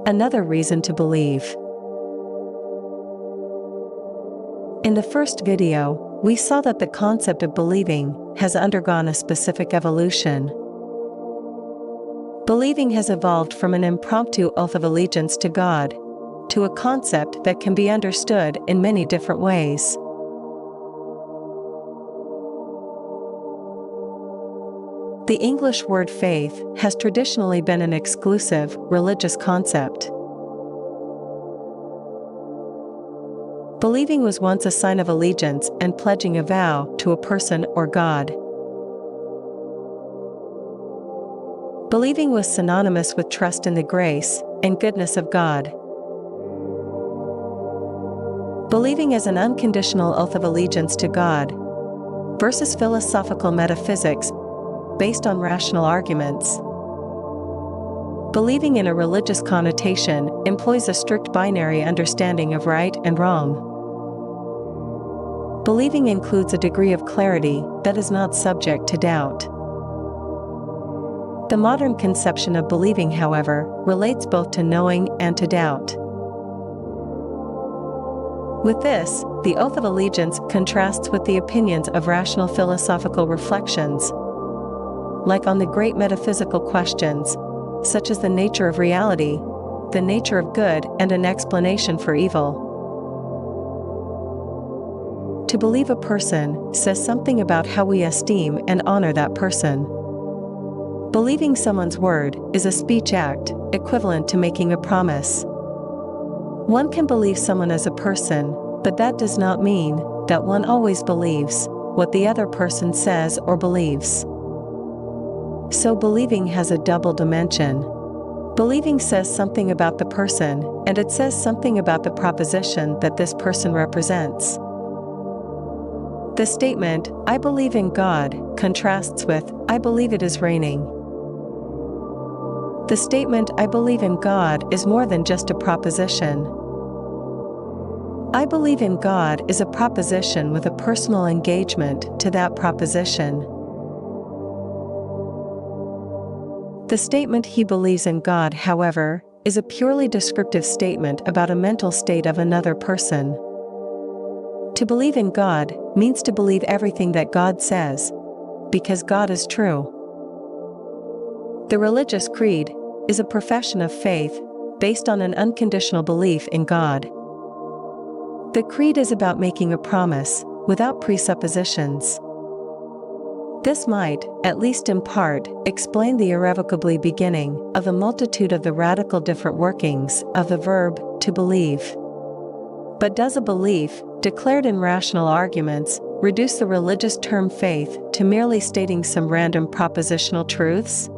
Another reason to believe. In the first video, we saw that the concept of believing has undergone a specific evolution. Believing has evolved from an impromptu oath of allegiance to God to a concept that can be understood in many different ways. The English word faith has traditionally been an exclusive, religious concept. Believing was once a sign of allegiance and pledging a vow to a person or God. Believing was synonymous with trust in the grace and goodness of God. Believing as an unconditional oath of allegiance to God versus philosophical metaphysics based on rational arguments. Believing in a religious connotation employs a strict binary understanding of right and wrong. Believing includes a degree of clarity that is not subject to doubt. The modern conception of believing, however, relates both to knowing and to doubt. With this, the oath of allegiance contrasts with the opinions of rational philosophical reflections, like on the great metaphysical questions, such as the nature of reality, the nature of good, and an explanation for evil. To believe a person says something about how we esteem and honor that person. Believing someone's word is a speech act, equivalent to making a promise. One can believe someone as a person, but that does not mean that one always believes what the other person says or believes. So believing has a double dimension. Believing says something about the person, and it says something about the proposition that this person represents. The statement, "I believe in God," contrasts with, "I believe it is raining." The statement, "I believe in God," is more than just a proposition. I believe in God is a proposition with a personal engagement to that proposition. The statement "he believes in God," however, is a purely descriptive statement about a mental state of another person. To believe in God means to believe everything that God says, because God is true. The religious creed is a profession of faith based on an unconditional belief in God. The creed is about making a promise without presuppositions. This might, at least in part, explain the irrevocably beginning of a multitude of the radical different workings of the verb to believe. But does a belief, declared in rational arguments, reduce the religious term faith to merely stating some random propositional truths?